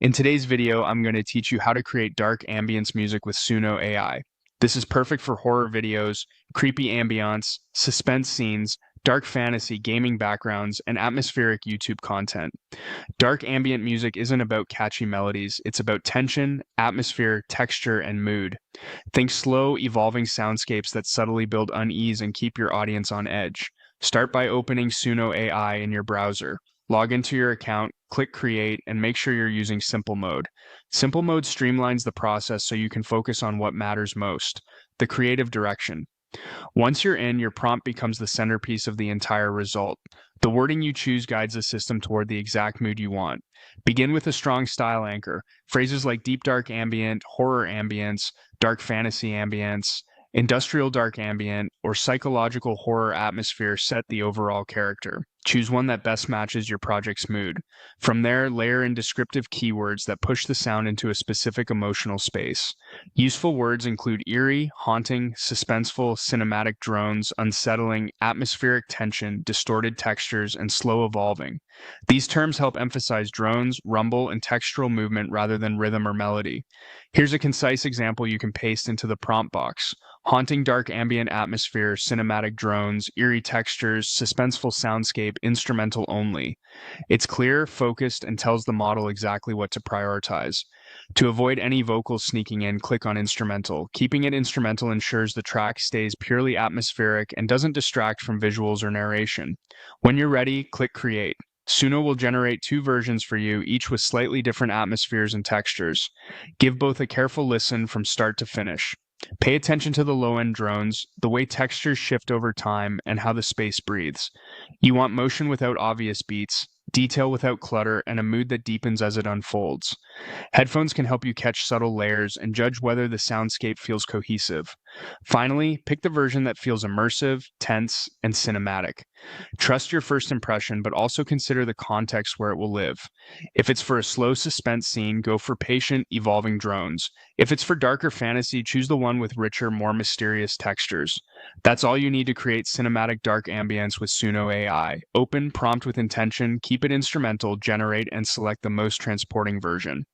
In today's video, I'm going to teach you how to create dark ambience music with Suno AI. This is perfect for horror videos, creepy ambiance, suspense scenes, dark fantasy, gaming backgrounds, and atmospheric YouTube content. Dark ambient music isn't about catchy melodies, it's about tension, atmosphere, texture, and mood. Think slow, evolving soundscapes that subtly build unease and keep your audience on edge. Start by opening Suno AI in your browser. Log into your account, click Create, and make sure you're using Simple Mode. Simple Mode streamlines the process so you can focus on what matters most, the creative direction. Once you're in, your prompt becomes the centerpiece of the entire result. The wording you choose guides the system toward the exact mood you want. Begin with a strong style anchor. Phrases like deep dark ambient, horror ambience, dark fantasy ambience, industrial dark ambient, or psychological horror atmosphere set the overall character. Choose one that best matches your project's mood. From there, layer in descriptive keywords that push the sound into a specific emotional space. Useful words include eerie, haunting, suspenseful, cinematic drones, unsettling, atmospheric tension, distorted textures, and slow evolving. These terms help emphasize drones, rumble, and textural movement rather than rhythm or melody. Here's a concise example you can paste into the prompt box. Haunting dark ambient atmosphere, cinematic drones, eerie textures, suspenseful soundscape, instrumental only. It's clear, focused, and tells the model exactly what to prioritize. To avoid any vocals sneaking in, click on Instrumental. Keeping it instrumental ensures the track stays purely atmospheric and doesn't distract from visuals or narration. When you're ready, click Create. Suno will generate two versions for you, each with slightly different atmospheres and textures. Give both a careful listen from start to finish. Pay attention to the low-end drones, the way textures shift over time, and how the space breathes. You want motion without obvious beats, detail without clutter, and a mood that deepens as it unfolds. Headphones can help you catch subtle layers and judge whether the soundscape feels cohesive. Finally, pick the version that feels immersive, tense, and cinematic. Trust your first impression, but also consider the context where it will live. If it's for a slow suspense scene, go for patient, evolving drones. If it's for darker fantasy, choose the one with richer, more mysterious textures. That's all you need to create cinematic dark ambience with Suno AI. Open, prompt with intention, keep it instrumental, generate, and select the most transporting version.